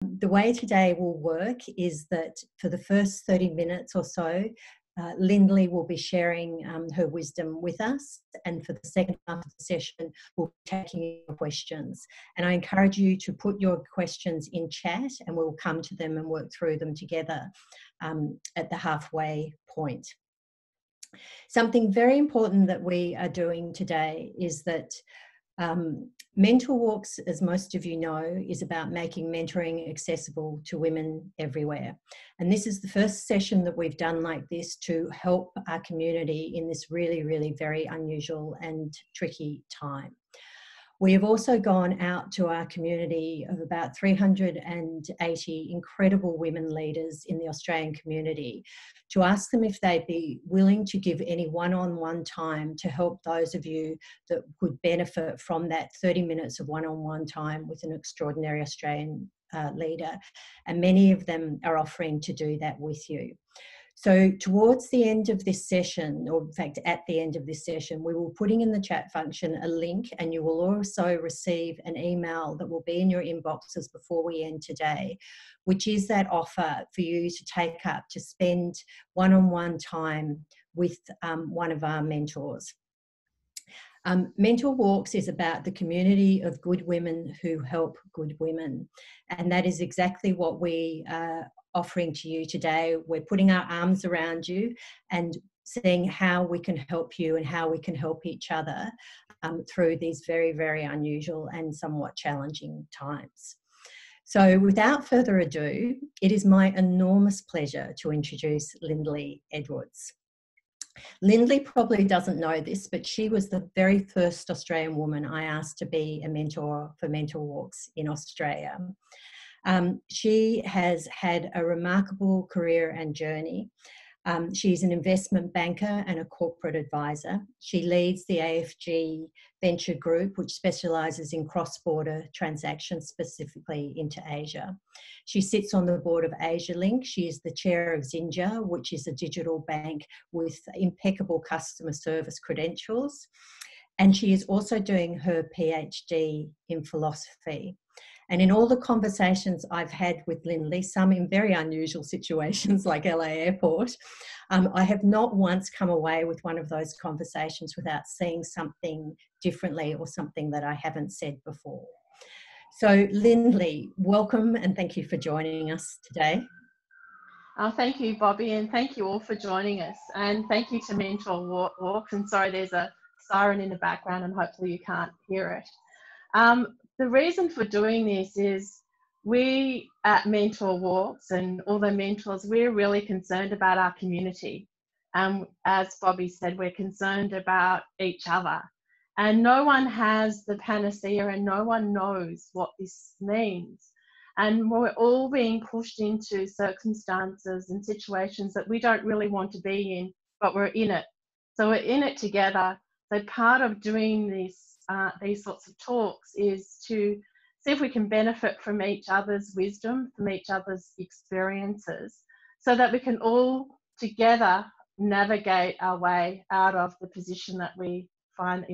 The way today will work is that for the first 30 minutes or so, Lindley will be sharing her wisdom with us, and for the second half of the session, we'll be taking your questions. And I encourage you to put your questions in chat, and we'll come to them and work through them together at the halfway point. Something very important that we are doing today is that Mentor Walks, as most of you know, is about making mentoring accessible to women everywhere. And this is the first session that we've done like this to help our community in this really, really very unusual and tricky time. We have also gone out to our community of about 380 incredible women leaders in the Australian community to ask them if they'd be willing to give any one-on-one time to help those of you that would benefit from that 30 minutes of one-on-one time with an extraordinary Australian leader. And many of them are offering to do that with you. So towards the end of this session, or in fact at the end of this session, we will be putting in the chat function a link, and you will also receive an email that will be in your inboxes before we end today, which is that offer for you to take up to spend one-on-one time with one of our mentors. Mentor Walks is about the community of good women who help good women. And that is exactly what we are offering to you today. We're putting our arms around you and seeing how we can help you and how we can help each other through these very, very unusual and somewhat challenging times. So without further ado, it is my enormous pleasure to introduce Lindley Edwards. Lindley probably doesn't know this, but she was the very first Australian woman I asked to be a mentor for Mentor Walks in Australia. She has had a remarkable career and journey. She's an investment banker and a corporate advisor. She leads the AFG Venture Group, which specialises in cross-border transactions, specifically into Asia. She sits on the board of AsiaLink. She is the chair of Xinja, which is a digital bank with impeccable customer service credentials. And she is also doing her PhD in philosophy. And in all the conversations I've had with Lindley, some in very unusual situations like LA Airport, I have not once come away with one of those conversations without seeing something differently or something that I haven't said before. So Lindley, welcome and thank you for joining us today. Thank you, Bobbi, and thank you all for joining us. And thank you to Mentor Walks. And sorry, there's a siren in the background and hopefully you can't hear it. The reason for doing this is we at Mentor Walks and all the mentors, we're really concerned about our community. As Bobbi said, we're concerned about each other. And no one has the panacea and no one knows what this means. And we're all being pushed into circumstances and situations that we don't really want to be in, but we're in it. So we're in it together. So part of doing this these sorts of talks is to see if we can benefit from each other's wisdom, from each other's experiences, so that we can all together navigate our way out of the position that we find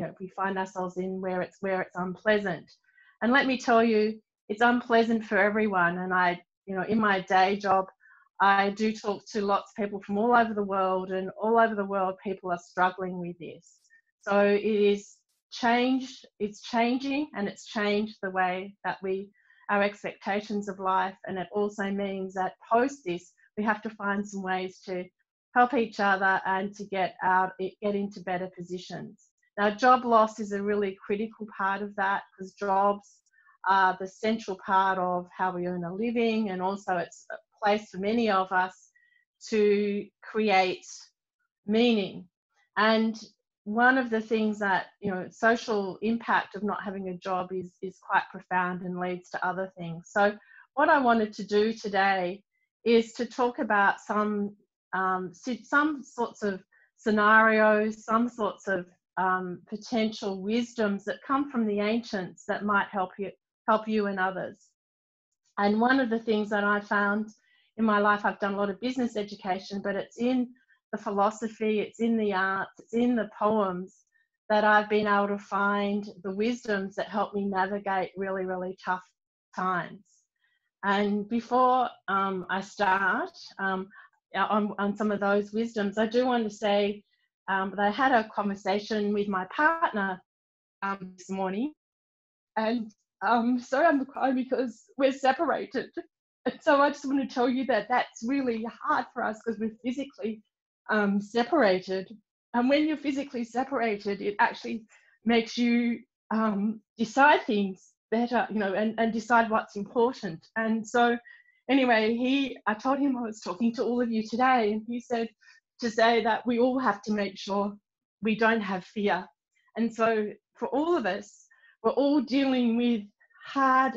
ourselves in where it's unpleasant. And let me tell you, it's unpleasant for everyone. And in my day job, I do talk to lots of people from all over the world, and all over the world people are struggling with this. So it is changed, it's changing, and it's changed the way that our expectations of life. And it also means that post this, we have to find some ways to help each other and to get into better positions. Now, job loss is a really critical part of that, because jobs are the central part of how we earn a living, and also it's a place for many of us to create meaning. And one of the things that, social impact of not having a job is quite profound and leads to other things. So what I wanted to do today is to talk about some sorts of scenarios, some sorts of potential wisdoms that come from the ancients that might help you and others. And one of the things that I found in my life, I've done a lot of business education, but it's in the philosophy, it's in the arts, it's in the poems that I've been able to find the wisdoms that help me navigate really, really tough times. And before I start on some of those wisdoms, I do want to say that I had a conversation with my partner this morning, and sorry, I'm crying because we're separated. And so I just want to tell you that that's really hard for us because we're physically separated. And when you're physically separated, it actually makes you decide things better, you know, and decide what's important. And so anyway, I told him I was talking to all of you today, and he said to say that we all have to make sure we don't have fear. And so for all of us, we're all dealing with hard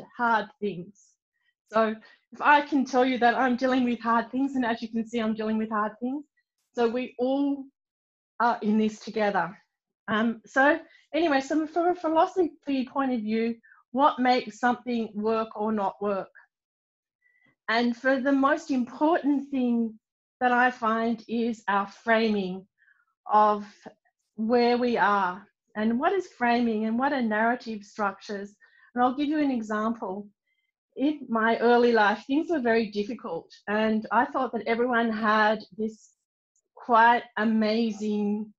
things. So if I can tell you that I'm dealing with hard things, and as you can see, I'm dealing with hard things, so we all are in this together. So anyway, so from a philosophy point of view, what makes something work or not work? And for the most important thing that I find is our framing of where we are. And what is framing and what are narrative structures? And I'll give you an example. In my early life, things were very difficult, and I thought that everyone had this quite amazing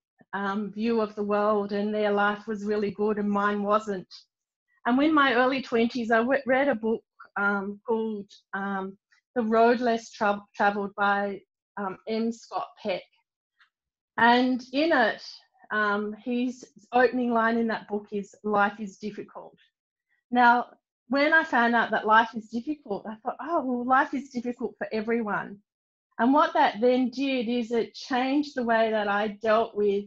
view of the world, and their life was really good and mine wasn't. And in my early 20s, I read a book called The Road Less Traveled by M. Scott Peck. And in it, his opening line in that book is, "Life is difficult." Now, when I found out that life is difficult, I thought, oh, well, life is difficult for everyone. And what that then did is it changed the way that I dealt with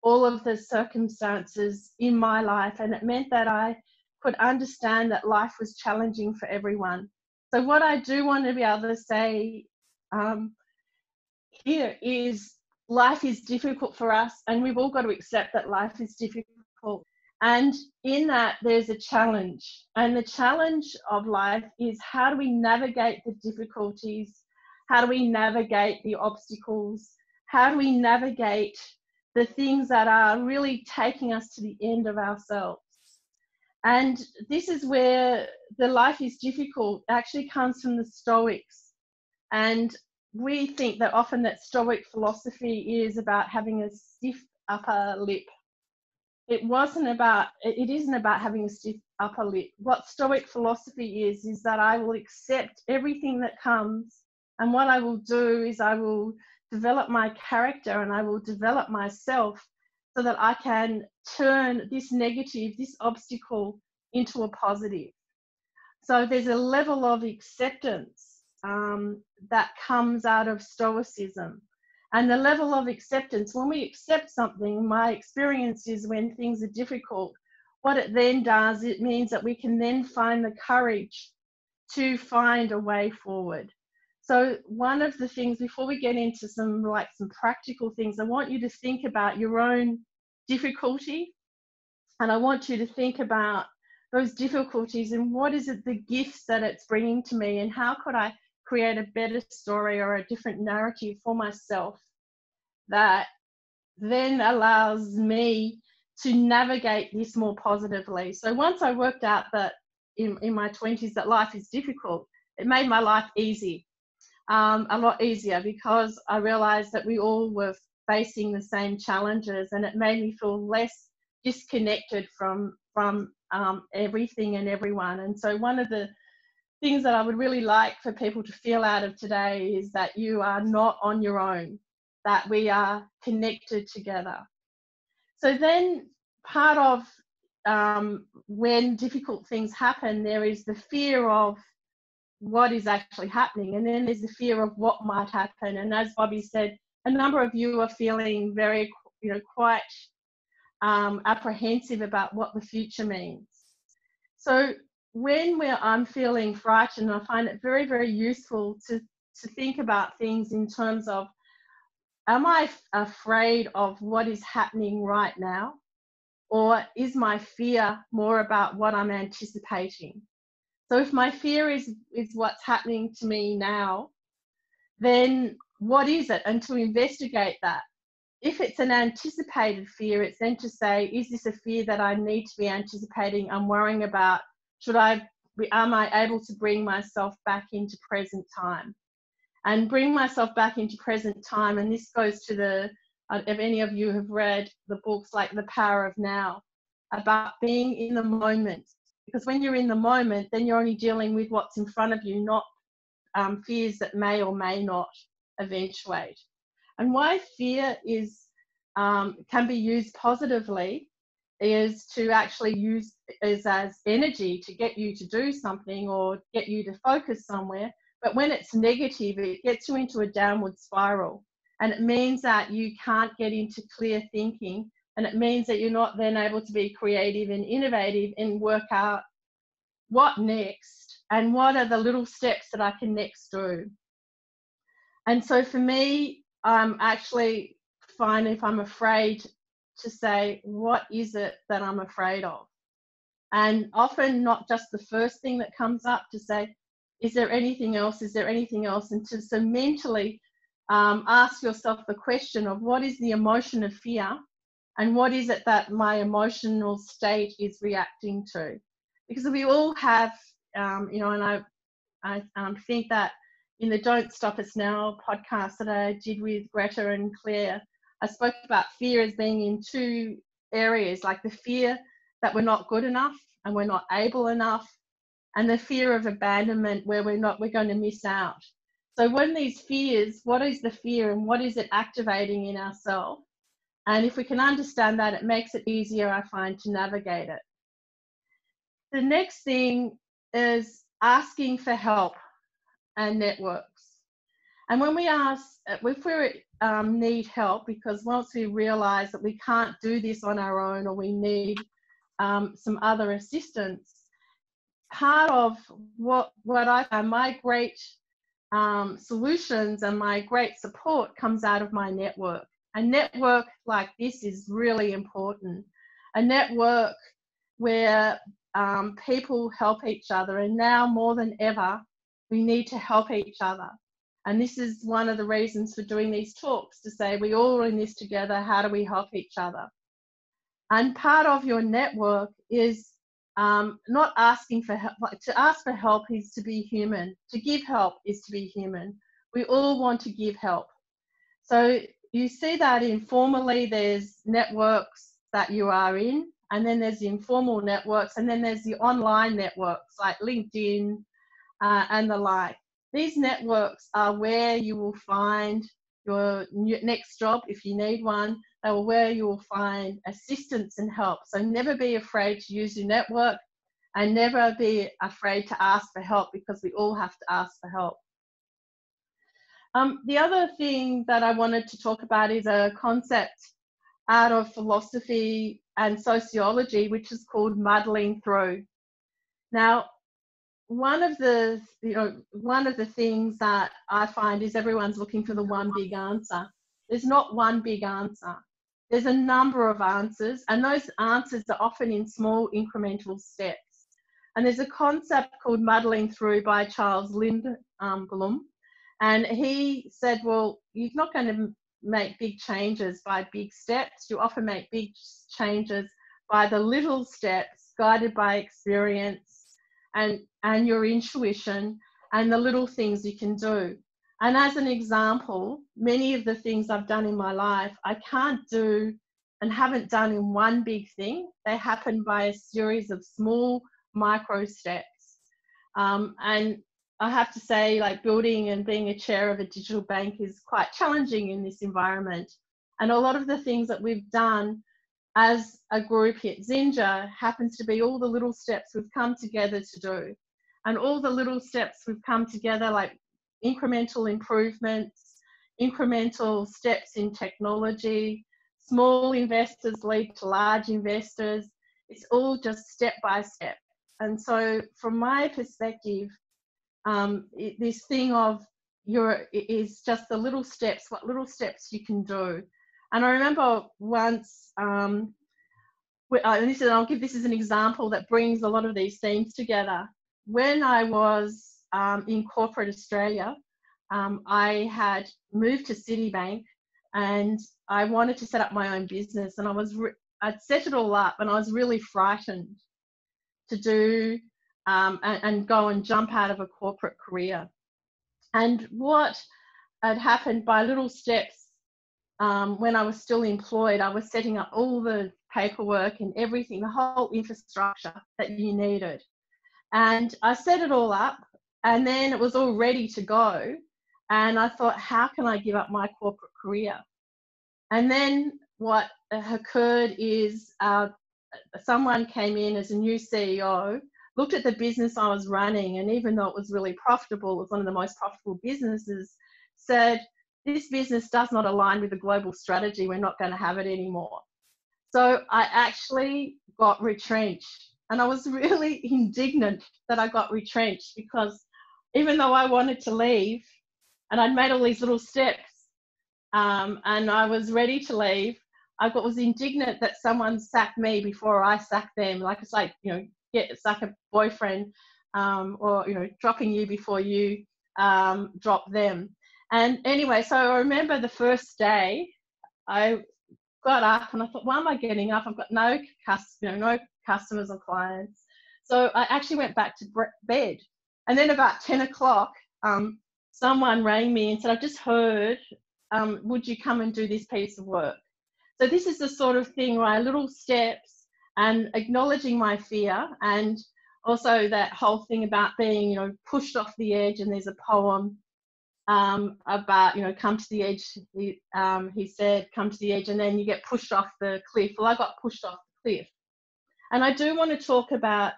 all of the circumstances in my life. And it meant that I could understand that life was challenging for everyone. So what I do want to be able to say here is life is difficult for us, and we've all got to accept that life is difficult. And in that, there's a challenge. And the challenge of life is, how do we navigate the difficulties? How do we navigate the obstacles? How do we navigate the things that are really taking us to the end of ourselves? And this is where the life is difficult actually comes from the Stoics. And we think that often that Stoic philosophy is about having a stiff upper lip. It isn't about having a stiff upper lip. What Stoic philosophy is that I will accept everything that comes, and what I will do is I will develop my character and I will develop myself so that I can turn this negative, this obstacle, into a positive. So there's a level of acceptance that comes out of Stoicism. And the level of acceptance, when we accept something, my experience is when things are difficult, what it then does, it means that we can then find the courage to find a way forward. So one of the things, before we get into some practical things, I want you to think about your own difficulty, and I want you to think about those difficulties and what is it, the gifts that it's bringing to me, and how could I create a better story or a different narrative for myself that then allows me to navigate this more positively. So once I worked out that in my 20s that life is difficult, it made my life easy, a lot easier, because I realized that we all were facing the same challenges, and it made me feel less disconnected from everything and everyone. And so one of the things that I would really like for people to feel out of today is that you are not on your own, that we are connected together. So then part of when difficult things happen, there is the fear of what is actually happening, and then there's the fear of what might happen. And as Bobbi said, a number of you are feeling very, quite apprehensive about what the future means. So when I'm feeling frightened, I find it very, very useful to think about things in terms of, am I afraid of what is happening right now? Or is my fear more about what I'm anticipating? So if my fear is what's happening to me now, then what is it? And to investigate that. If it's an anticipated fear, it's then to say, is this a fear that I need to be anticipating? I'm worrying about, should I am I able to bring myself back into present time? And bring myself back into present time, and this goes to the, if any of you have read the books like The Power of Now, about being in the moment. Because when you're in the moment, then you're only dealing with what's in front of you, not fears that may or may not eventuate. And why fear is can be used positively is to actually use as energy to get you to do something or get you to focus somewhere. But when it's negative, it gets you into a downward spiral. And it means that you can't get into clear thinking. And it means that you're not then able to be creative and innovative and work out what next and what are the little steps that I can next do. And so for me, I'm actually fine if I'm afraid to say, what is it that I'm afraid of? And often not just the first thing that comes up, to say, is there anything else? Is there anything else? And to so mentally ask yourself the question of what is the emotion of fear and what is it that my emotional state is reacting to? Because we all have, you know, and I think that in the Don't Stop Us Now podcast that I did with Greta and Claire, I spoke about fear as being in two areas, like the fear that we're not good enough and we're not able enough, and the fear of abandonment where we're going to miss out. So when these fears, what is the fear and what is it activating in ourselves? And if we can understand that, it makes it easier, I find, to navigate it. The next thing is asking for help and networks. And when we ask, if we need help, because once we realize that we can't do this on our own or we need some other assistance, part of what I find my great solutions and my great support comes out of my network. A network like this is really important. A network where people help each other, and now more than ever, we need to help each other. And this is one of the reasons for doing these talks, to say we all are in this together, how do we help each other? And part of your network is not asking for help. To ask for help is to be human. To give help is to be human. We all want to give help. So you see that informally there's networks that you are in, and then there's the informal networks, and then there's the online networks like LinkedIn and the like. These networks are where you will find your next job if you need one. They are where you will find assistance and help. So never be afraid to use your network, and never be afraid to ask for help, because we all have to ask for help. The other thing that I wanted to talk about is a concept out of philosophy and sociology, which is called muddling through. Now, one of the things that I find is everyone's looking for the one big answer. There's not one big answer. There's a number of answers, and those answers are often in small incremental steps. And there's a concept called muddling through by Charles Lindblom, and he said, well, you're not going to make big changes by big steps. You often make big changes by the little steps, guided by experience and your intuition and the little things you can do. And as an example, many of the things I've done in my life, I can't do and haven't done in one big thing. They happen by a series of small micro steps. And I have to say, like, building and being a chair of a digital bank is quite challenging in this environment. And a lot of the things that we've done as a group here at Xinja happens to be all the little steps we've come together to do. And all the little steps we've come together, like incremental improvements, incremental steps in technology, small investors lead to large investors. It's all just step by step. And so from my perspective, this thing of is just the little steps, what little steps you can do. And I remember once, and I'll give this as an example that brings a lot of these themes together. When I was in corporate Australia, I had moved to Citibank, and I wanted to set up my own business, and I'd set it all up, and I was really frightened to do and go and jump out of a corporate career. And what had happened by little steps, when I was still employed, I was setting up all the paperwork and everything, the whole infrastructure that you needed. And I set it all up, and then it was all ready to go. And I thought, how can I give up my corporate career? And then what occurred is someone came in as a new CEO, looked at the business I was running, and even though it was really profitable, it was one of the most profitable businesses, said, this business does not align with the global strategy. We're not going to have it anymore. So I actually got retrenched. And I was really indignant that I got retrenched, because even though I wanted to leave and I'd made all these little steps, and I was ready to leave, I was indignant that someone sacked me before I sacked them. Like, it's like, you know, sack a boyfriend, or, you know, dropping you before you drop them. And anyway, so I remember the first day I got up and I thought, why am I getting up? I've got no customers or clients. So I actually went back to bed. And then about 10 o'clock, someone rang me and said, I've just heard, would you come and do this piece of work? So this is the sort of thing where little steps and acknowledging my fear, and also that whole thing about being, you know, pushed off the edge. And there's a poem about, you know, come to the edge. He said, come to the edge, and then you get pushed off the cliff. Well, I got pushed off the cliff. And I do want to talk about,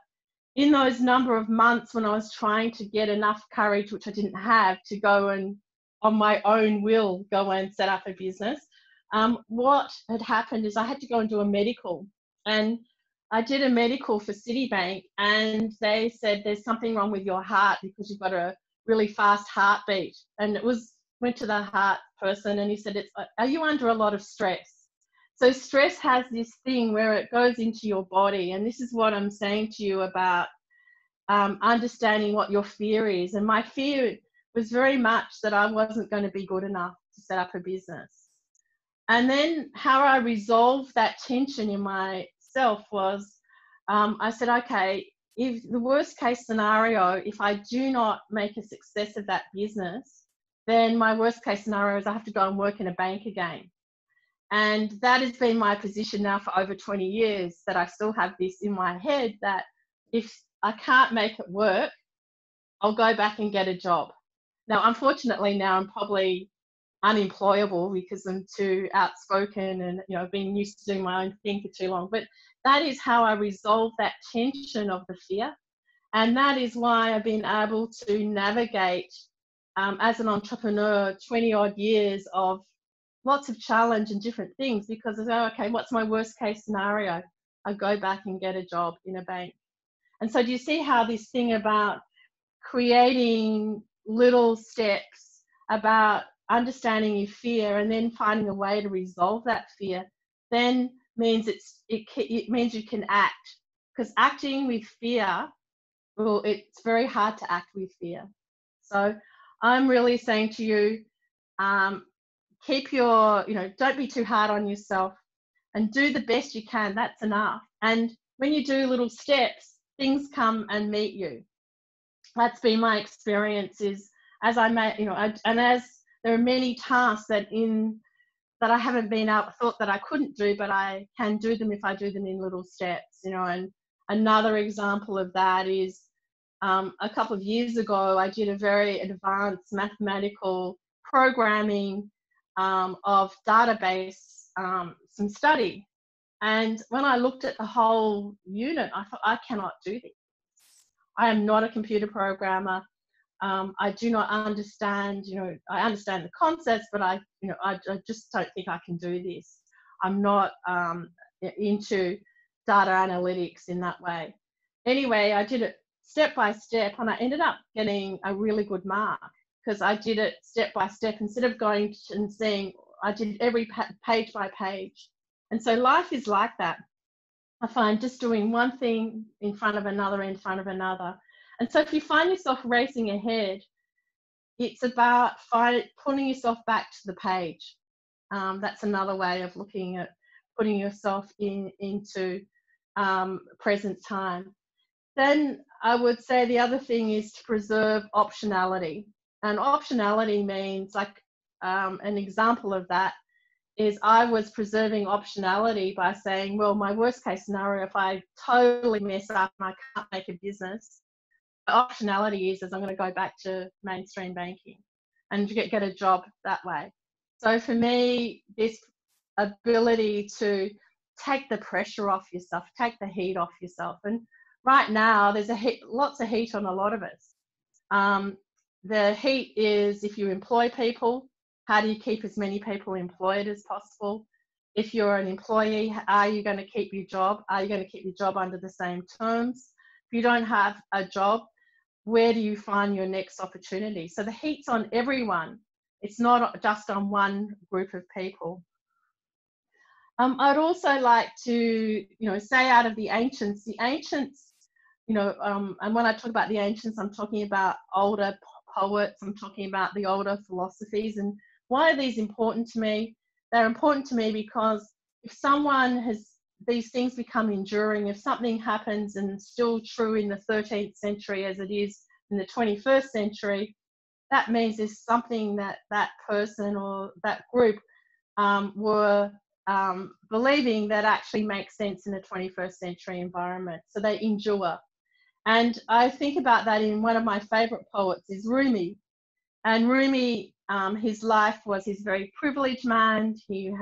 in those number of months when I was trying to get enough courage, which I didn't have, to go and on my own will go and set up a business, what had happened is I had to go and do a medical. And I did a medical for Citibank, and they said there's something wrong with your heart because you've got a really fast heartbeat. And went to the heart person, and he said, are you under a lot of stress? So stress has this thing where it goes into your body. And this is what I'm saying to you about understanding what your fear is. And my fear was very much that I wasn't going to be good enough to set up a business. And then how I resolved that tension in myself was, I said, okay, if the worst case scenario, if I do not make a success of that business, then my worst case scenario is I have to go and work in a bank again. And that has been my position now for over 20 years, that I still have this in my head, that if I can't make it work, I'll go back and get a job. Now, unfortunately, now I'm probably unemployable because I'm too outspoken and, you know, being used to doing my own thing for too long. But that is how I resolve that tension of the fear. And that is why I've been able to navigate as an entrepreneur 20 odd years of lots of challenge and different things, because I go, okay, what's my worst case scenario? I go back and get a job in a bank. And so do you see how this thing about creating little steps, about understanding your fear and then finding a way to resolve that fear, then means it means you can act. Because acting with fear, well, it's very hard to act with fear. So I'm really saying to you, keep your, you know, don't be too hard on yourself and do the best you can. That's enough. And when you do little steps, things come and meet you. That's been my experience, is as I made, you know, and as there are many tasks that I haven't been out, thought that I couldn't do, but I can do them if I do them in little steps, you know. And another example of that is a couple of years ago, I did a very advanced mathematical programming of database, some study. And when I looked at the whole unit, I thought, I cannot do this. I am not a computer programmer. I do not understand, you know, I understand the concepts, but I just don't think I can do this. I'm not into data analytics in that way. Anyway, I did it step by step, and I ended up getting a really good mark because I did it step by step instead of going and seeing. I did every page by page. And so life is like that. I find just doing one thing in front of another, in front of another. And so if you find yourself racing ahead, it's about pulling yourself back to the page. That's another way of looking at putting yourself into present time. Then I would say the other thing is to preserve optionality. And optionality means, like, an example of that is I was preserving optionality by saying, well, my worst case scenario, if I totally mess up and I can't make a business, the optionality is I'm going to go back to mainstream banking and get a job that way. So for me, this ability to take the pressure off yourself, take the heat off yourself. And right now, there's lots of heat on a lot of us. The heat is, if you employ people, how do you keep as many people employed as possible? If you're an employee, are you going to keep your job? Are you going to keep your job under the same terms? If you don't have a job, where do you find your next opportunity? So the heat's on everyone. It's not just on one group of people. I'd also like to, say out of the ancients, and when I talk about the ancients, I'm talking about older poets, I'm talking about the older philosophies. And why are these important to me? They're important to me because if these things become enduring, if something happens and still true in the 13th century as it is in the 21st century, that means there's something that person or that group were believing that actually makes sense in a 21st century environment. So they endure. And I think about that in one of my favourite poets is Rumi. And Rumi, his life was, he's a very privileged man. He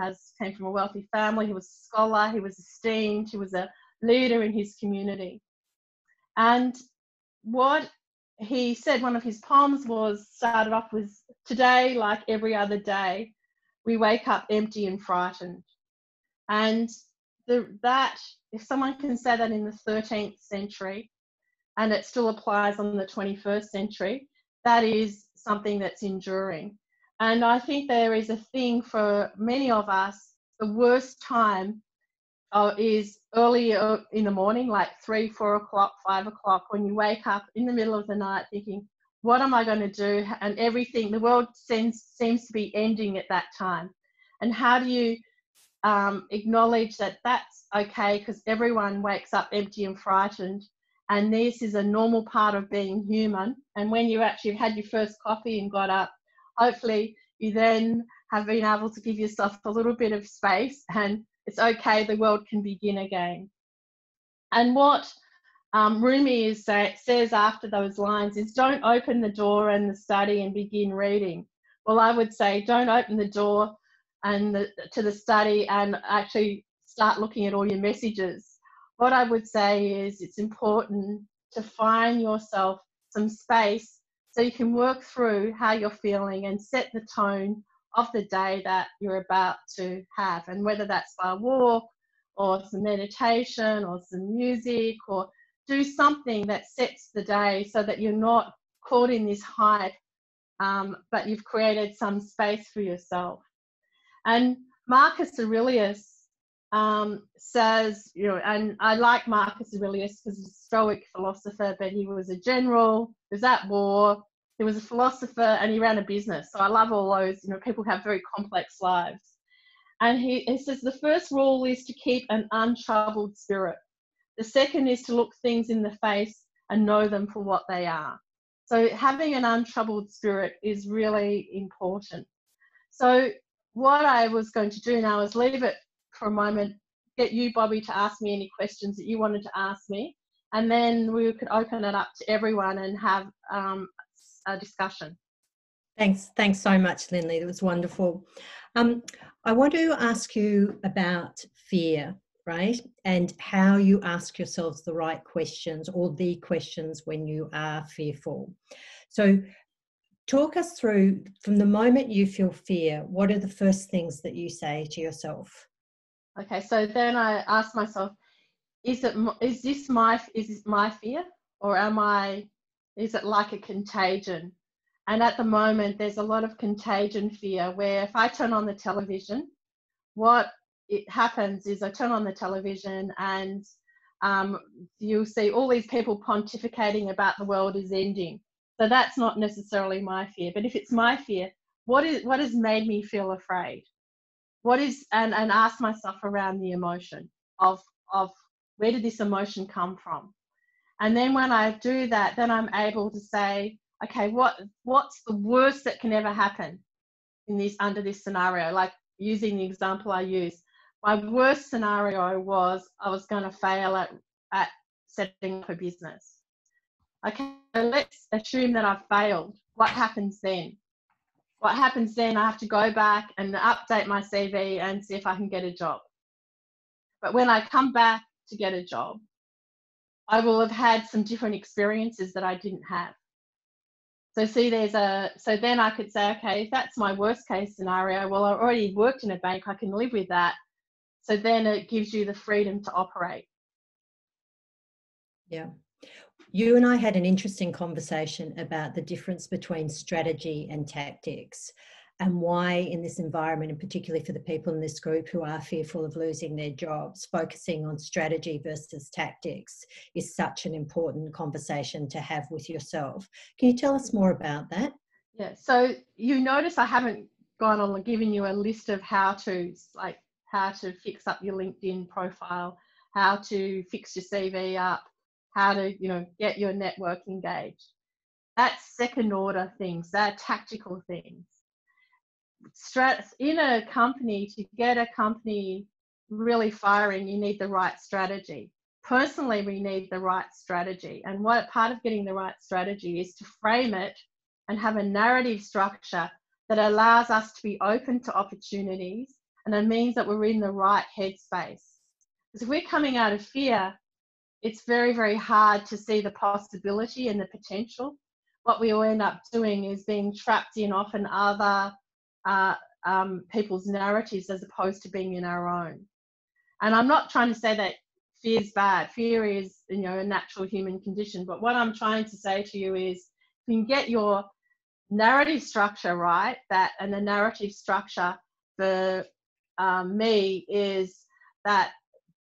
came from a wealthy family. He was a scholar. He was esteemed. He was a leader in his community. And what he said, one of his poems started off with, today, like every other day, we wake up empty and frightened. And if someone can say that in the 13th century, and it still applies on the 21st century, that is something that's enduring. And I think there is a thing for many of us, the worst time is early in the morning, like 3, 4 o'clock, 5 o'clock, when you wake up in the middle of the night thinking, what am I going to do? And everything, the world seems to be ending at that time. And how do you acknowledge that that's okay, because everyone wakes up empty and frightened, and this is a normal part of being human. And when you actually had your first coffee and got up, hopefully you then have been able to give yourself a little bit of space, and it's okay, the world can begin again. And what Rumi says after those lines is, don't open the door and the study and begin reading. Well, I would say don't open the door to the study and actually start looking at all your messages. What I would say is it's important to find yourself some space so you can work through how you're feeling and set the tone of the day that you're about to have. And whether that's by a walk or some meditation or some music, or do something that sets the day so that you're not caught in this hype, but you've created some space for yourself. And Marcus Aurelius says, and I like Marcus Aurelius because he's a Stoic philosopher, but he was a general, he was at war, he was a philosopher, and he ran a business. So I love all those, people have very complex lives. And he says the first rule is to keep an untroubled spirit. The second is to look things in the face and know them for what they are. So having an untroubled spirit is really important. So what I was going to do now is leave it for a moment, get you, Bobbi, to ask me any questions that you wanted to ask me, and then we could open it up to everyone and have a discussion. Thanks so much, Lindley. That was wonderful. I want to ask you about fear, right? And how you ask yourselves the right questions, or the questions when you are fearful. So talk us through, from the moment you feel fear, what are the first things that you say to yourself? Okay, so then I ask myself, is this my fear, or is it like a contagion? And at the moment, there's a lot of contagion fear, where if I turn on the television, what it happens is I turn on the television and you'll see all these people pontificating about the world is ending. So that's not necessarily my fear. But if it's my fear, what has made me feel afraid? And ask myself around the emotion of where did this emotion come from? And then when I do that, then I'm able to say, okay, what's the worst that can ever happen in this, under this scenario? Like using the example I use, my worst scenario was I was going to fail at setting up a business. Okay, so let's assume that I've failed. What happens then? What happens then? I have to go back and update my CV and see if I can get a job. But when I come back to get a job, I will have had some different experiences that I didn't have. So see, so then I could say, okay, if that's my worst case scenario, well, I already worked in a bank, I can live with that. So then it gives you the freedom to operate. Yeah. You and I had an interesting conversation about the difference between strategy and tactics, and why in this environment, and particularly for the people in this group who are fearful of losing their jobs, focusing on strategy versus tactics is such an important conversation to have with yourself. Can you tell us more about that? Yeah, so you notice I haven't gone on and given you a list of how-tos, like how to fix up your LinkedIn profile, how to fix your CV up, how to, get your network engaged. That's second order things, they're tactical things. In a company, to get a company really firing, you need the right strategy. Personally, we need the right strategy. And what part of getting the right strategy is to frame it and have a narrative structure that allows us to be open to opportunities, and it means that we're in the right headspace. Because if we're coming out of fear, it's very, very hard to see the possibility and the potential. What we will end up doing is being trapped in often other people's narratives as opposed to being in our own. And I'm not trying to say that fear is bad. Fear is, a natural human condition. But what I'm trying to say to you is, if you can get your narrative structure right, and the narrative structure for me is that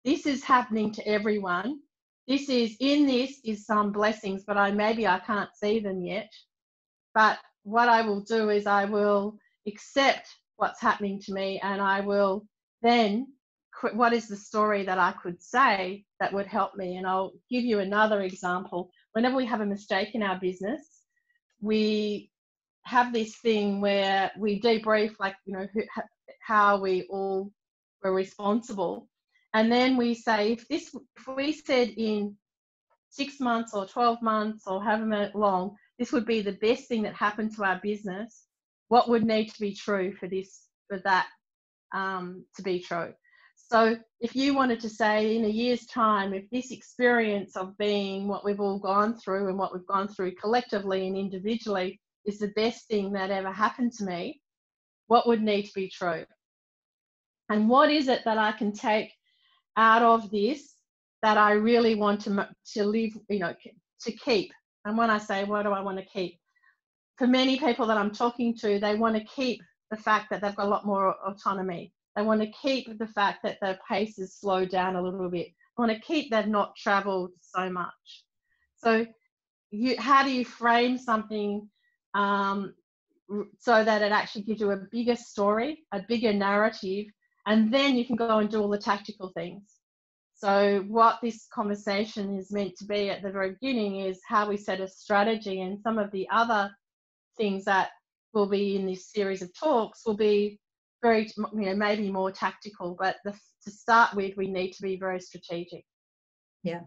this is happening to everyone. This is some blessings, but maybe I can't see them yet. But what I will do is I will accept what's happening to me, and I will then, what is the story that I could say that would help me? And I'll give you another example. Whenever we have a mistake in our business, we have this thing where we debrief, like, how we all were responsible. And then we say, if we said in 6 months or 12 months or however long, this would be the best thing that happened to our business, what would need to be true for that to be true? So if you wanted to say in a year's time, if this experience of being what we've all gone through and what we've gone through collectively and individually is the best thing that ever happened to me, what would need to be true? And what is it that I can take out of this that I really want to live, to keep? And when I say, what do I want to keep? For many people that I'm talking to, they want to keep the fact that they've got a lot more autonomy. They want to keep the fact that their pace is slowed down a little bit. They want to keep they've not traveled so much. So how do you frame something so that it actually gives you a bigger story, a bigger narrative, and then you can go and do all the tactical things. So what this conversation is meant to be at the very beginning is how we set a strategy, and some of the other things that will be in this series of talks will be very, maybe more tactical, but to start with, we need to be very strategic. Yeah.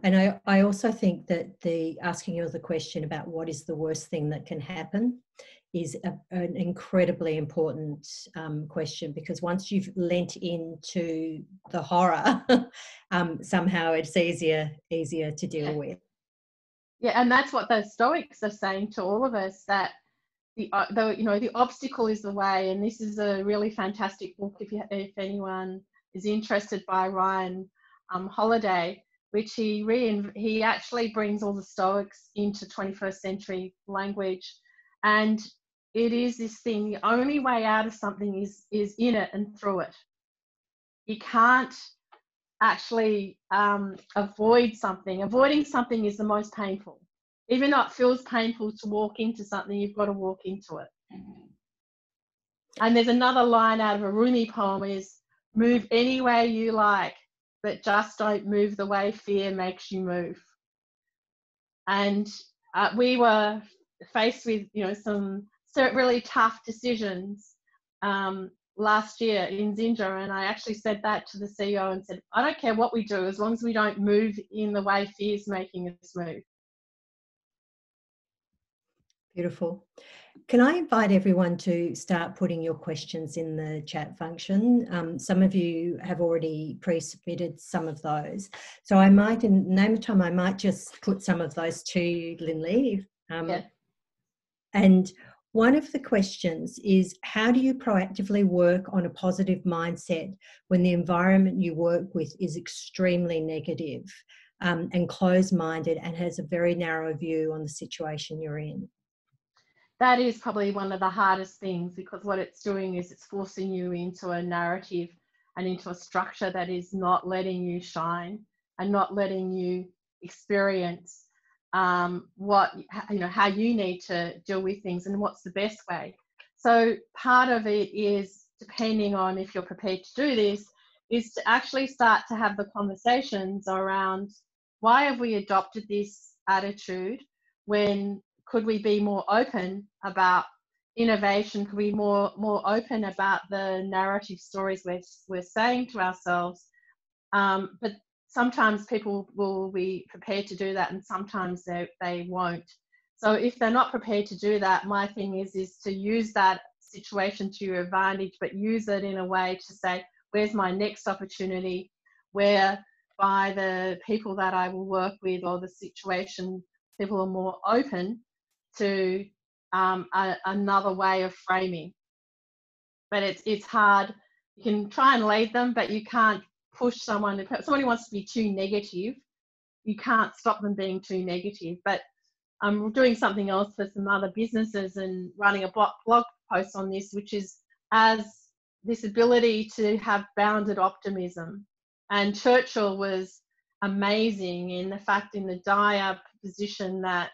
And I also think that asking you the question about what is the worst thing that can happen is an incredibly important question, because once you've lent into the horror, somehow it's easier to deal with. Yeah, and that's what the Stoics are saying to all of us, that the obstacle is the way. And this is a really fantastic book if anyone is interested, by Ryan Holiday, which he actually brings all the Stoics into 21st century language. And it is this thing, the only way out of something is in it and through it. You can't actually avoid something. Avoiding something is the most painful. Even though it feels painful to walk into something, you've got to walk into it. And there's another line out of a Rumi poem is, move any way you like, but just don't move the way fear makes you move. And we were faced with, some really tough decisions last year in Xinja, and I actually said that to the CEO and said, I don't care what we do as long as we don't move in the way fear's making us move. Beautiful. Can I invite everyone to start putting your questions in the chat function? Some of you have already pre-submitted some of those. So I might, in the name of time, I might just put some of those to you, Lindley. Yeah. And one of the questions is, how do you proactively work on a positive mindset when the environment you work with is extremely negative and closed-minded and has a very narrow view on the situation you're in? That is probably one of the hardest things, because what it's doing is it's forcing you into a narrative and into a structure that is not letting you shine and not letting you experience how you need to deal with things and what's the best way. So part of it is, depending on if you're prepared to do this, is to actually start to have the conversations around, why have we adopted this attitude? When could we be more open about innovation? Could we be more open about the narrative stories we're saying to ourselves? But sometimes people will be prepared to do that, and sometimes they won't. So if they're not prepared to do that, my thing is to use that situation to your advantage, but use it in a way to say, where's my next opportunity? Where by the people that I will work with, or the situation, people are more open to another way of framing. But it's hard. You can try and lead them, but you can't push someone. If somebody wants to be too negative, you can't stop them being too negative. But I'm doing something else for some other businesses and running a blog post on this, which is as this ability to have bounded optimism. And Churchill was amazing in the fact, in the dire position that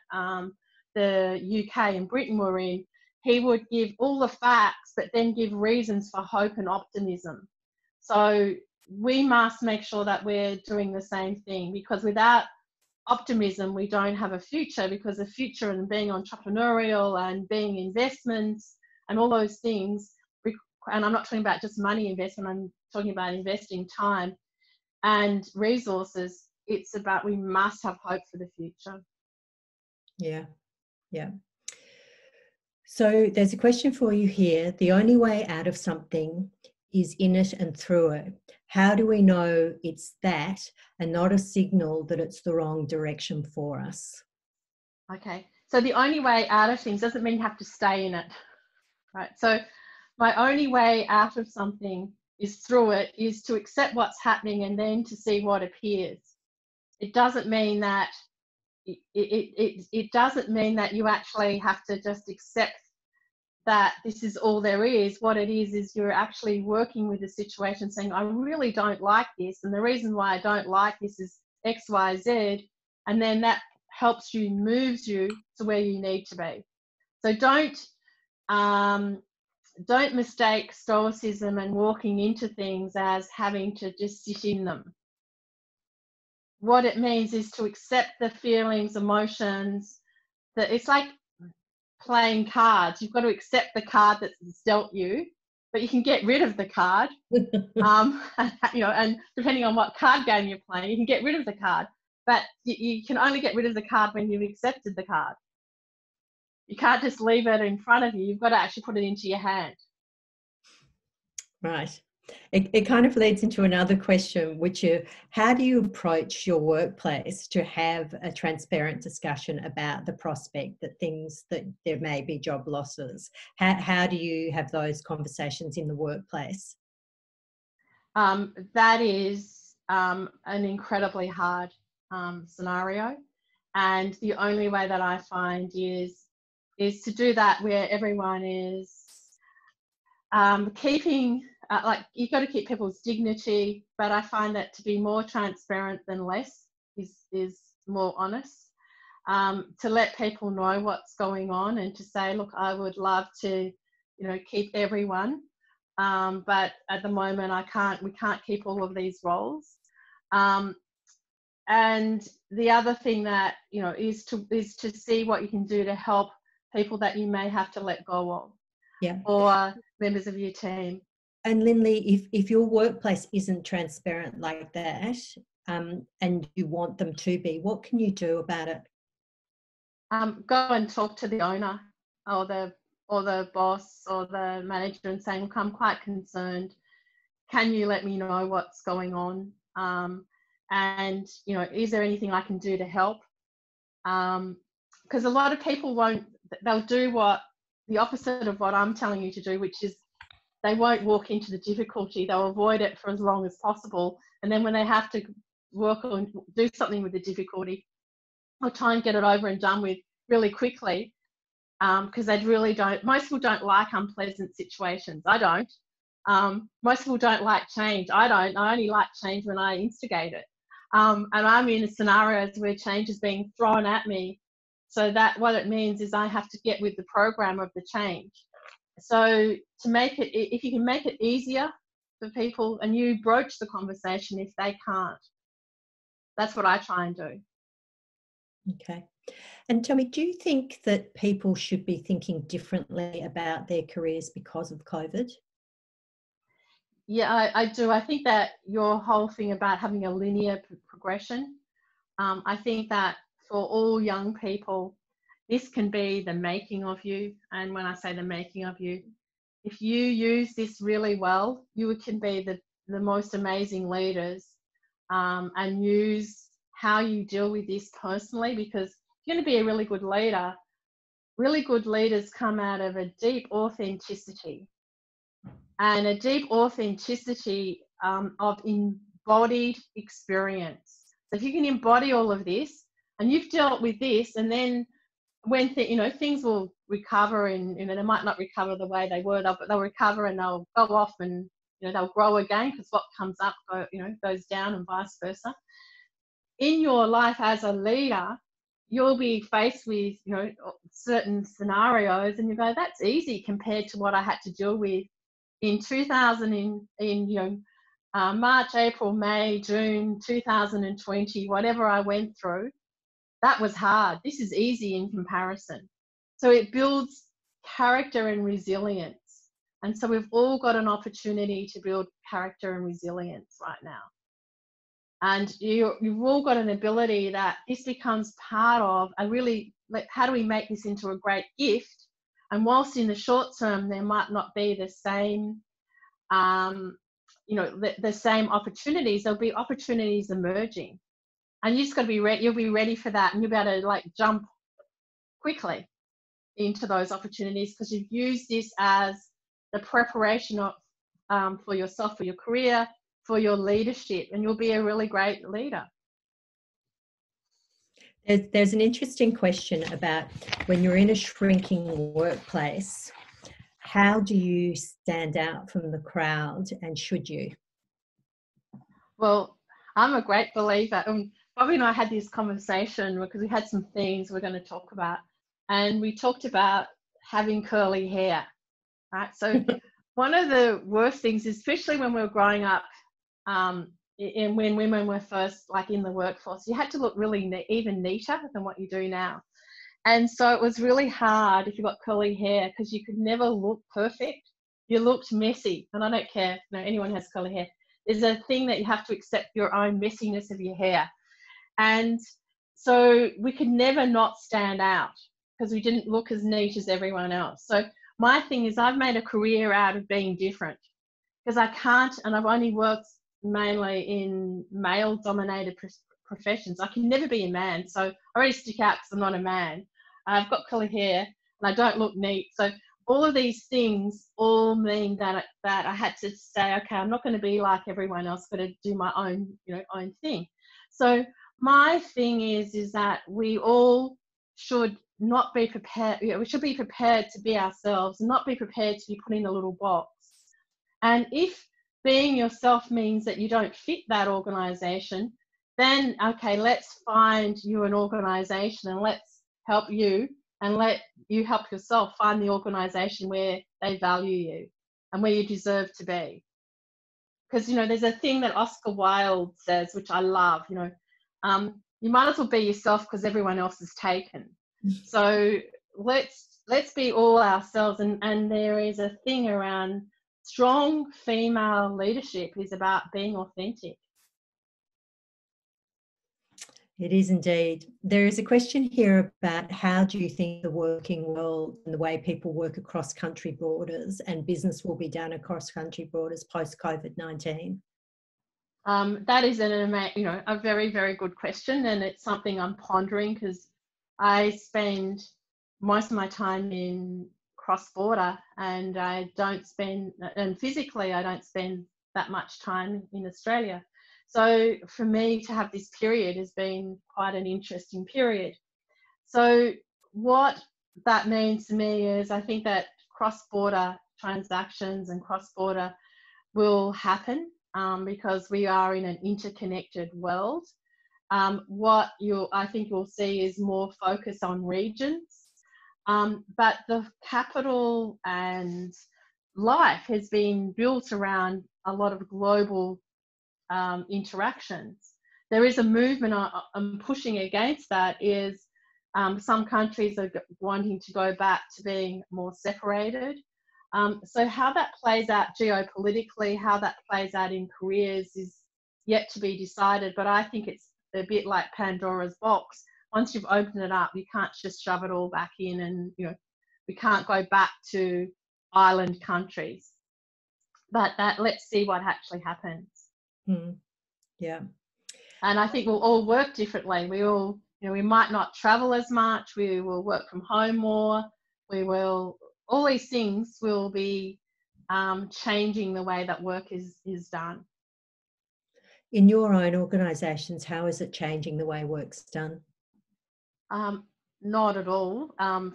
the UK and Britain were in, he would give all the facts, but then give reasons for hope and optimism. So we must make sure that we're doing the same thing, because without optimism, we don't have a future, because the future and being entrepreneurial and being investments and all those things, and I'm not talking about just money investment, I'm talking about investing time and resources. It's about, we must have hope for the future. Yeah, yeah. So there's a question for you here. The only way out of something is in it and through it. How do we know it's that and not a signal that it's the wrong direction for us? Okay, so the only way out of things doesn't mean you have to stay in it, right? So my only way out of something is through it, is to accept what's happening and then to see what appears. It doesn't mean that it doesn't mean that you actually have to just accept that this is all there is. What it is you're actually working with the situation, saying, I really don't like this, and the reason why I don't like this is X, Y, Z, and then that helps you, moves you to where you need to be. So don't mistake stoicism and walking into things as having to just sit in them. What it means is to accept the feelings, emotions, that it's like playing cards. You've got to accept the card that's dealt you, but you can get rid of the card. And depending on what card game you're playing, you can get rid of the card, but you can only get rid of the card when you've accepted the card. You can't just leave it in front of you. You've got to actually put it into your hand. Right. It kind of leads into another question, which is, how do you approach your workplace to have a transparent discussion about the prospect that there may be job losses? How do you have those conversations in the workplace? That is an incredibly hard scenario. And the only way that I find is to do that where everyone is keeping, you've got to keep people's dignity, but I find that to be more transparent than less is more honest. To let people know what's going on and to say, look, I would love to, keep everyone, but at the moment we can't keep all of these roles. And the other thing that, you know, is to see what you can do to help people that you may have to let go of, Yeah. or members of your team. And Lindley, if your workplace isn't transparent like that, and you want them to be, what can you do about it? Go and talk to the owner or the boss or the manager and saying, look, I'm quite concerned. Can you let me know what's going on? And, you know, is there anything I can do to help? Because a lot of people they'll do the opposite of what I'm telling you to do, which is they won't walk into the difficulty. They'll avoid it for as long as possible. And then when they have to work on, do something with the difficulty, they'll try and get it over and done with really quickly, because they really don't. Most people don't like unpleasant situations. I don't. Most people don't like change. I don't. I only like change when I instigate it. And I'm in scenarios where change is being thrown at me. So that what it means is I have to get with the program of the change. So to make it, if you can make it easier for people and you broach the conversation if they can't, that's what I try and do. Okay. And tell me, do you think that people should be thinking differently about their careers because of COVID? Yeah, I do. I think that your whole thing about having a linear progression, I think that for all young people, this can be the making of you. And when I say the making of you, if you use this really well, you can be the most amazing leaders, and use how you deal with this personally, because you're going to be a really good leader. Really good leaders come out of a deep authenticity, and a deep authenticity of embodied experience. So if you can embody all of this, and you've dealt with this, and then when things will recover, and they might not recover the way they were, but they'll recover and they'll go off, and they'll grow again, because what comes up goes down, and vice versa. In your life as a leader, you'll be faced with certain scenarios, and you go, that's easy compared to what I had to deal with in 2000, in March, April, May, June 2020, whatever I went through. That was hard. This is easy in comparison. So it builds character and resilience. And so we've all got an opportunity to build character and resilience right now. And you've all got an ability that this becomes part of how do we make this into a great gift? And whilst in the short term, there might not be the same, the same opportunities, there'll be opportunities emerging. And you just got to be ready. You'll be ready for that, and you'll be able to jump quickly into those opportunities, because you've used this as the preparation for yourself, for your career, for your leadership, and you'll be a really great leader. There's an interesting question about when you're in a shrinking workplace, how do you stand out from the crowd, and should you? Well, I'm a great believer. Bobbi and I had this conversation because we had some things we're going to talk about, and we talked about having curly hair, right? So one of the worst things, especially when we were growing up, and when women were first in the workforce, you had to look really even neater than what you do now. And so it was really hard if you got curly hair, because you could never look perfect. You looked messy, and I don't care if anyone has curly hair. There's a thing that you have to accept your own messiness of your hair. And so we could never not stand out, because we didn't look as neat as everyone else. So my thing is, I've made a career out of being different, because I can't, and I've only worked mainly in male-dominated professions. I can never be a man, so I already stick out because I'm not a man. I've got curly hair, and I don't look neat. So all of these things all mean that I had to say, okay, I'm not going to be like everyone else, but to do my own, own thing. So my thing is that we all should not be prepared. We should be prepared to be ourselves, and not be prepared to be put in a little box. And if being yourself means that you don't fit that organisation, then okay, let's find you an organisation, and let's help you, and let you help yourself find the organisation where they value you and where you deserve to be. Because there's a thing that Oscar Wilde says, which I love. you might as well be yourself because everyone else is taken. So let's be all ourselves. And there is a thing around strong female leadership is about being authentic. It is indeed. There is a question here about how do you think the working world and the way people work across country borders and business will be done across country borders post COVID-19? That is a very, very good question, and it's something I'm pondering because I spend most of my time in cross-border, and physically I don't spend that much time in Australia. So for me to have this period has been quite an interesting period. So what that means to me is I think that cross-border transactions and cross-border will happen because we are in an interconnected world. I think you'll see is more focus on regions, but the capital and life has been built around a lot of global interactions. There is a movement I'm pushing against that is some countries are wanting to go back to being more separated. So how that plays out geopolitically, how that plays out in careers is yet to be decided, but I think it's a bit like Pandora's box. Once you've opened it up, you can't just shove it all back in, and we can't go back to island countries. But let's see what actually happens. Yeah. And I think we'll all work differently. We might not travel as much. We will work from home more. All these things will be changing the way that work is done. In your own organisations, how is it changing the way work's done? Not at all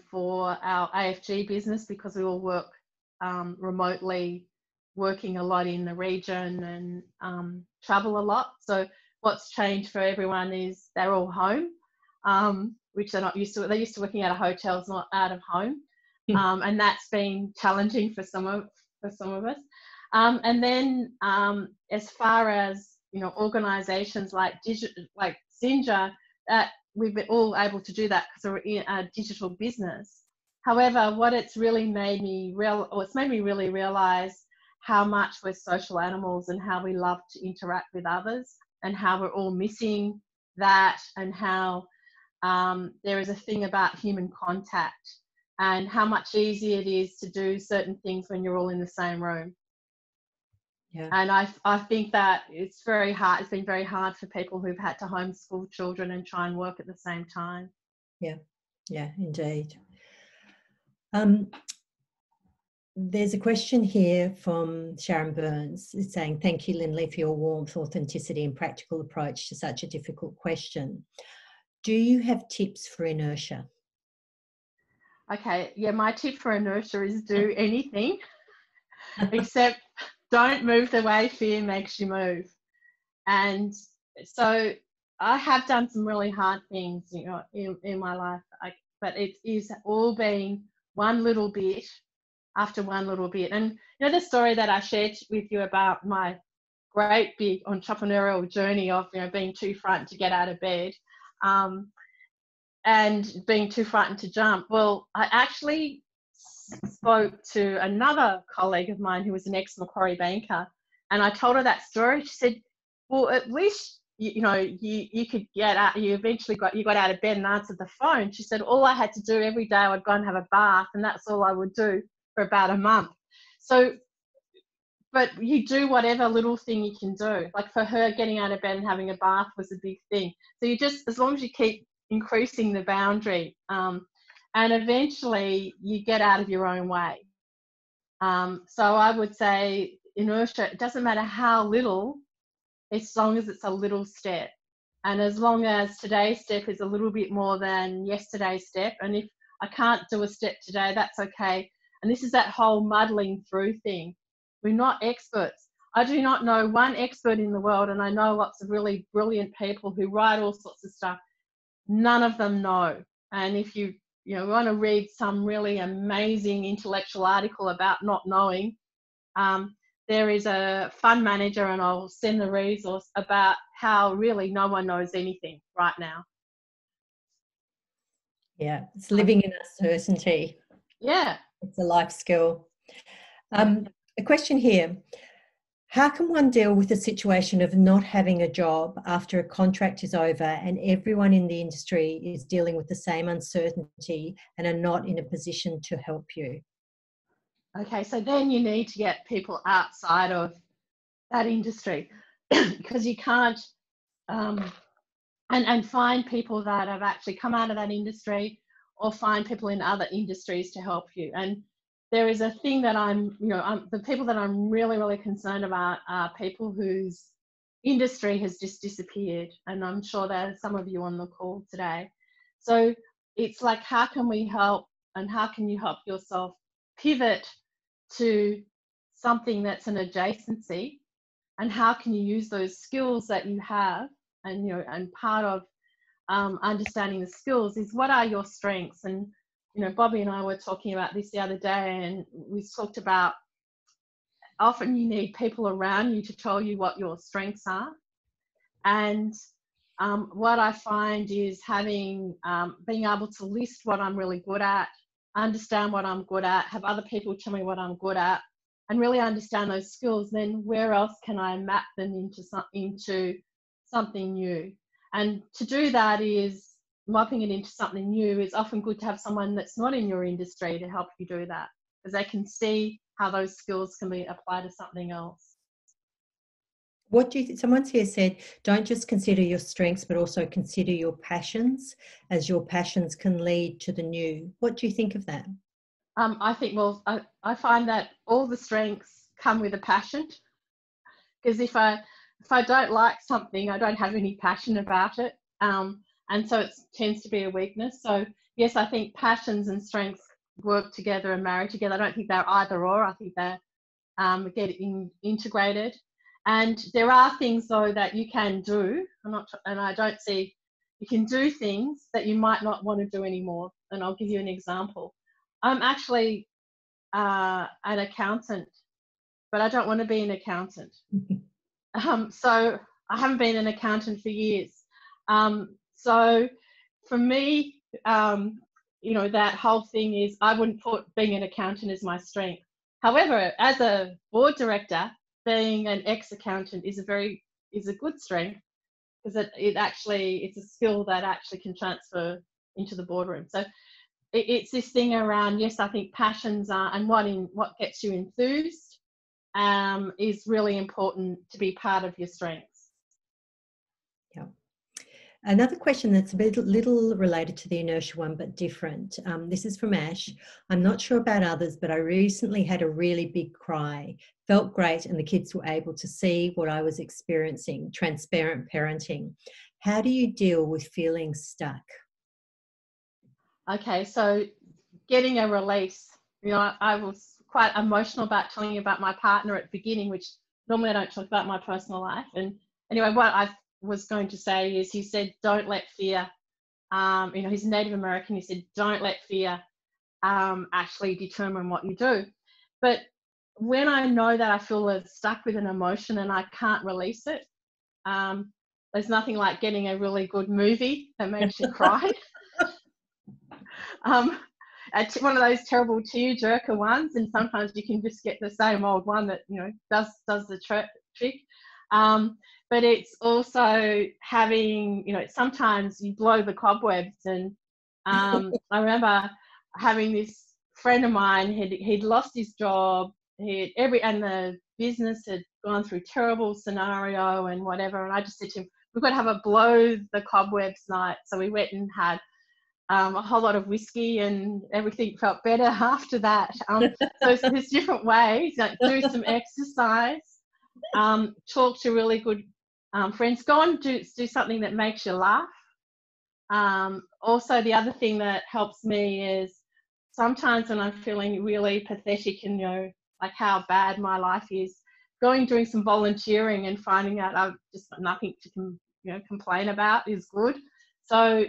for our AFG business, because we all work remotely, working a lot in the region and travel a lot. So what's changed for everyone is they're all home, which they're not used to. They're used to working out of hotels, not out of home. And that's been challenging for some of us. And then as far as organisations like Xinja, that we've been all able to do that because we're in a digital business. However, what it's really made me really realise how much we're social animals and how we love to interact with others, and how we're all missing that, and how there is a thing about human contact and how much easier it is to do certain things when you're all in the same room. Yeah. And I think that it's very hard. It's been very hard for people who've had to homeschool children and try and work at the same time. Yeah, indeed. There's a question here from Sharon Burns. It's saying, thank you, Lindley, for your warmth, authenticity and practical approach to such a difficult question. Do you have tips for inertia? Okay, yeah, my tip for inertia is do anything except don't move the way fear makes you move. And so I have done some really hard things, in my life, but it is all been one little bit after one little bit. And the story that I shared with you about my great big entrepreneurial journey of being too frightened to get out of bed and being too frightened to jump. Well, I actually spoke to another colleague of mine who was an ex-Macquarie banker, and I told her that story. She said, well, at least you could get out, you got out of bed and answered the phone. She said, all I had to do every day, I would go and have a bath, and that's all I would do for about a month. So, but you do whatever little thing you can do. Like for her, getting out of bed and having a bath was a big thing. So you just, as long as you keep increasing the boundary, and eventually you get out of your own way. So I would say inertia, it doesn't matter how little, as long as it's a little step. And as long as today's step is a little bit more than yesterday's step, and if I can't do a step today, that's okay. And this is that whole muddling through thing. We're not experts. I do not know one expert in the world, and I know lots of really brilliant people who write all sorts of stuff. None of them know. And if you want to read some really amazing intellectual article about not knowing, there is a fund manager, and I'll send the resource about how really no one knows anything right now. Yeah, it's living in uncertainty. Yeah. It's a life skill. A question here. How can one deal with the situation of not having a job after a contract is over and everyone in the industry is dealing with the same uncertainty and are not in a position to help you? Okay, so then you need to get people outside of that industry because you can't, and find people that have actually come out of that industry, or find people in other industries to help you. And there is a thing that the people that I'm really, really concerned about are people whose industry has just disappeared. And I'm sure there's some of you on the call today. So it's like, how can we help, and how can you help yourself pivot to something that's an adjacency, and how can you use those skills that you have? And and part of understanding the skills is, what are your strengths? And Bobbi and I were talking about this the other day, and we talked about, often you need people around you to tell you what your strengths are. And what I find is having being able to list what I'm really good at, understand what I'm good at, have other people tell me what I'm good at, and really understand those skills. Then where else can I map them into something new? And to do that is mapping it into something new. Is often good to have someone that's not in your industry to help you do that, because they can see how those skills can be applied to something else. What do you think? Someone's here said, don't just consider your strengths, but also consider your passions, as your passions can lead to the new. What do you think of that? I think, well, I find that all the strengths come with a passion, because if I don't like something, I don't have any passion about it, and so it tends to be a weakness. So yes, I think passions and strengths work together and marry together. I don't think they're either or. I think they're integrated. And there are things though that you can do, and I don't see, you can do things that you might not want to do anymore. And I'll give you an example. I'm actually an accountant, but I don't want to be an accountant. So I haven't been an accountant for years. So for me, that whole thing is, I wouldn't put being an accountant as my strength. However, as a board director, being an ex-accountant is a good strength, because it's a skill that actually can transfer into the boardroom. So it's this thing around, yes, I think passions are, and what gets you enthused is really important to be part of your strengths. Yeah. Another question that's a little related to the inertia one, but different. This is from Ash. I'm not sure about others, but I recently had a really big cry. Felt great, and the kids were able to see what I was experiencing. Transparent parenting. How do you deal with feeling stuck? Okay, so getting a release. I was quite emotional about telling you about my partner at the beginning, which normally I don't talk about my personal life. And anyway, what I was going to say is, he said, don't let fear, he's Native American, he said, don't let fear actually determine what you do. But when I know that I feel stuck with an emotion and I can't release it, there's nothing like getting a really good movie that makes you cry. One of those terrible tear-jerker ones, and sometimes you can just get the same old one that does the trick. But it's also having, sometimes you blow the cobwebs. And I remember having this friend of mine, he'd lost his job, and the business had gone through terrible scenario and whatever, and I just said to him, we've got to have a blow the cobwebs night. So we went and had a whole lot of whiskey, and everything felt better after that. So there's different ways. Do some exercise, talk to really good friends, go and do something that makes you laugh. Also, the other thing that helps me is, sometimes when I'm feeling really pathetic and like how bad my life is, doing some volunteering and finding out I've just got nothing to complain about is good. So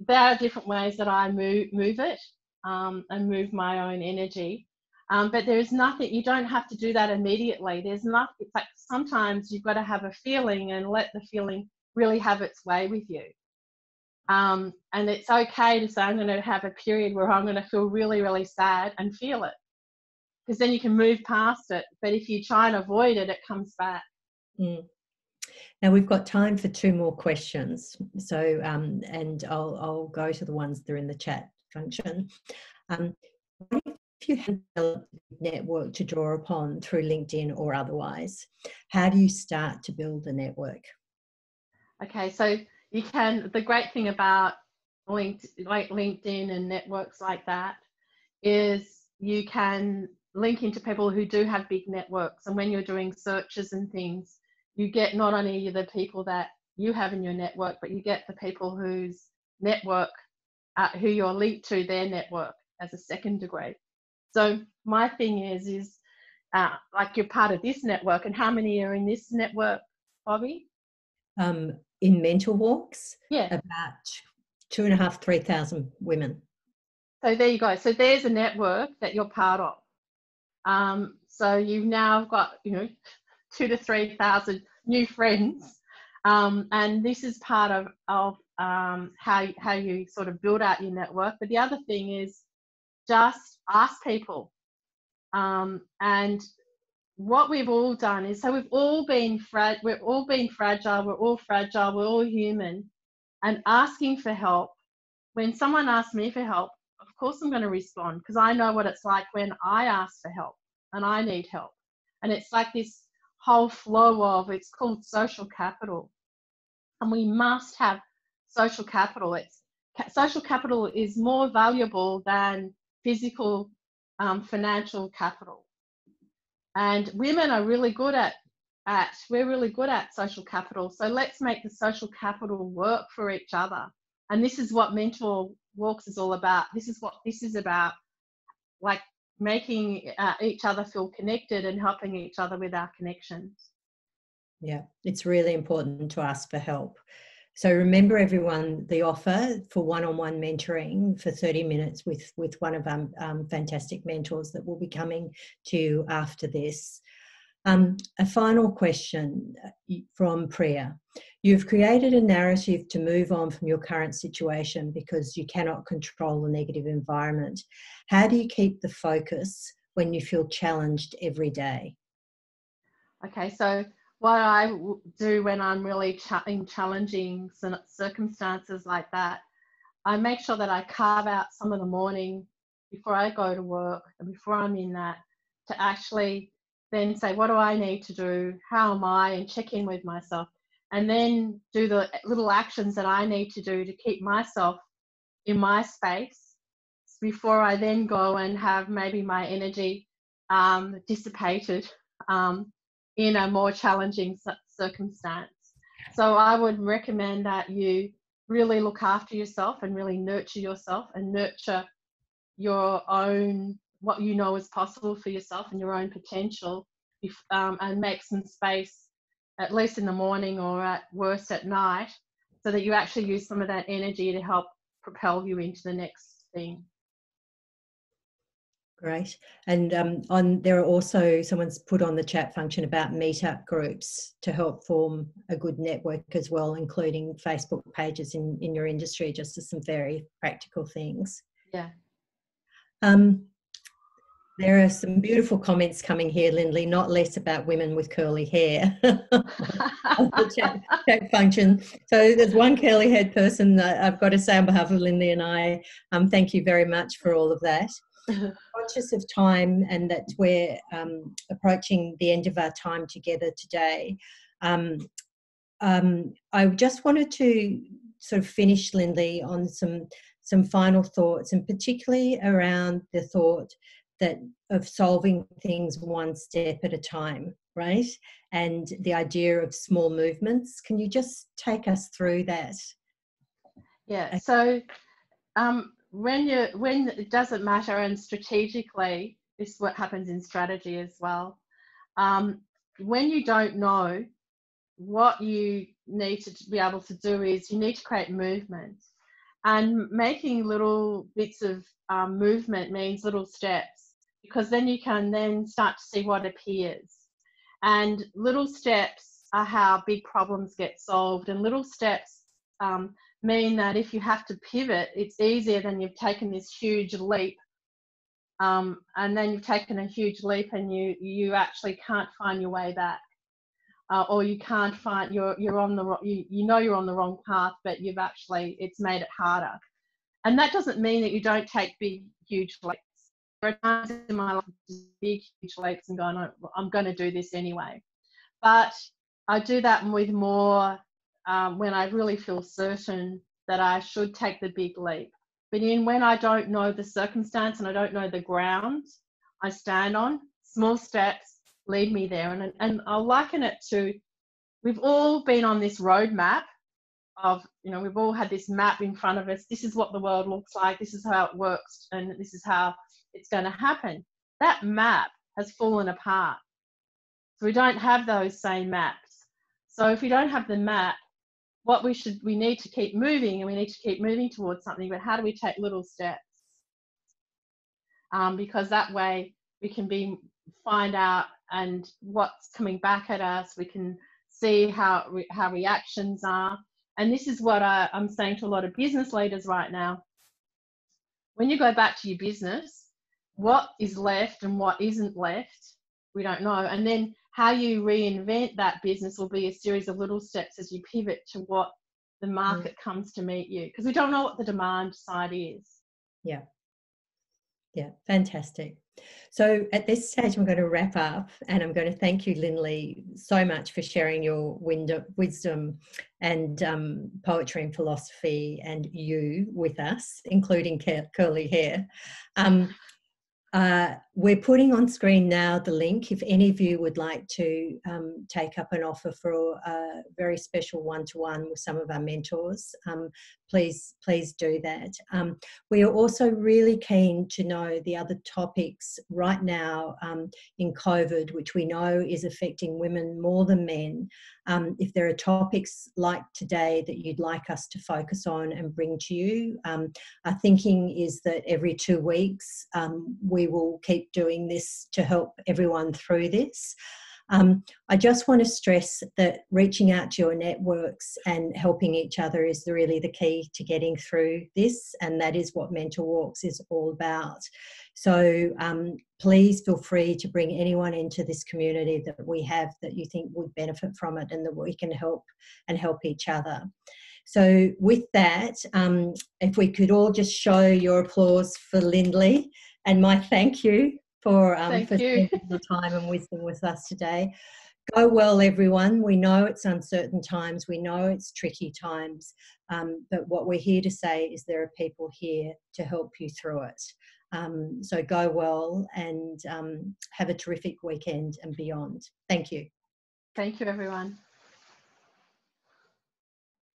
there are different ways that I move it and move my own energy. But there is nothing, you don't have to do that immediately. There's nothing, it's like sometimes you've got to have a feeling and let the feeling really have its way with you. And it's okay to say, I'm going to have a period where I'm going to feel really, really sad and feel it. Because then you can move past it. But if you try and avoid it, it comes back. Now we've got time for 2 more questions. So, and I'll go to the ones that are in the chat function. What if you have a network to draw upon through LinkedIn or otherwise? How do you start to build a network? Okay, so you can, the great thing about LinkedIn and networks like that is you can link into people who do have big networks. And when you're doing searches and things, you get not only the people that you have in your network, but you get the people whose network, who you're linked to their network as a second degree. So my thing is like you're part of this network, and how many are in this network, Bobbi? In Mentor Walks, yeah, about 2,500 to 3,000 women. So there you go. So there's a network that you're part of. So you've now got 2,000 to 3,000 new friends, and this is part of how you sort of build out your network. But the other thing is just ask people. And what we've all done is, so we've all been fragile, we're all fragile, we're all human, and asking for help. When someone asks me for help, of course I'm going to respond, because I know what it's like when I ask for help and I need help. And it's like this whole flow of, it's called social capital. And we must have social capital. Social capital is more valuable than physical financial capital. And women are really good we're really good at social capital. So let's make the social capital work for each other. And this is what Mentor Walks is all about. This is what this is about, like making each other feel connected and helping each other with our connections. Yeah, it's really important to ask for help. So remember, everyone, the offer for one-on-one mentoring for 30 minutes with one of our fantastic mentors that will be coming to you after this. A final question from Priya. You've created a narrative to move on from your current situation because you cannot control the negative environment. How do you keep the focus when you feel challenged every day? Okay, so what I do when I'm really in challenging circumstances like that, I make sure that I carve out some of the morning before I go to work and before I'm in that, to actually then say, what do I need to do? How am I? And check in with myself. And then do the little actions that I need to do to keep myself in my space before I then go and have maybe my energy dissipated in a more challenging circumstance. So I would recommend that you really look after yourself and really nurture yourself and nurture your own, what you know is possible for yourself and your own potential, and make some space, at least in the morning or at worst at night, so that you actually use some of that energy to help propel you into the next thing. Great. And there are also, someone's put on the chat function about meetup groups to help form a good network as well, including Facebook pages in your industry, just as some very practical things. Yeah. There are some beautiful comments coming here, Lindley, not less about women with curly hair on the chat function. So there's one curly haired person that I've got to say on behalf of Lindley and I, thank you very much for all of that. Conscious of time and that we're approaching the end of our time together today, I just wanted to sort of finish, Lindley, on some final thoughts, and particularly around the thought that of solving things one step at a time, right? And the idea of small movements. Can you just take us through that? Yeah. So when it doesn't matter, and strategically, this is what happens in strategy as well. When you don't know, what you need to be able to do is you need to create movement, and making little bits of movement means little steps. because then you can then start to see what appears. And little steps are how big problems get solved, and little steps mean that if you have to pivot, it's easier than you've taken this huge leap, and then you've taken a huge leap and you actually can't find your way back, or you can't find you're on the wrong, you know you're on the wrong path, but it's made it harder. And that doesn't mean that you don't take big huge leaps. There are times in my life big huge leaps and going, I'm going to do this anyway. But I do that with more when I really feel certain that I should take the big leap. But when I don't know the circumstance and I don't know the ground I stand on, small steps lead me there. And I'll liken it to, we've all been on this roadmap of, we've all had this map in front of us. This is what the world looks like. This is how it works. And this is how it's going to happen. That map has fallen apart. So we don't have those same maps. So if we don't have the map, we need to keep moving, and we need to keep moving towards something. But how do we take little steps? Because that way we can find out and what's coming back at us. We can see how reactions are. And this is what I'm saying to a lot of business leaders right now. When you go back to your business, what is left and what isn't left, we don't know. And then how you reinvent that business will be a series of little steps as you pivot to what the market comes to meet you, because we don't know what the demand side is. Yeah. Yeah, fantastic. So at this stage, I'm going to wrap up, and I'm going to thank you, Lindley, so much for sharing your wisdom and poetry and philosophy and you with us, including curly hair. We're putting on screen now the link. If any of you would like to take up an offer for a very special one-to-one with some of our mentors, please do that. We are also really keen to know the other topics right now in COVID, which we know is affecting women more than men. If there are topics like today that you'd like us to focus on and bring to you, our thinking is that every 2 weeks we will keep doing this to help everyone through this. I just want to stress that reaching out to your networks and helping each other is really the key to getting through this, and that is what Mental Walks is all about. So please feel free to bring anyone into this community that we have that you think would benefit from it, and that we can help each other. So with that, if we could all just show your applause for Lindley, and my thank you for spending the time and wisdom with us today. Go well, everyone. We know it's uncertain times. We know it's tricky times. But what we're here to say is there are people here to help you through it. So go well, and have a terrific weekend and beyond. Thank you. Thank you, everyone.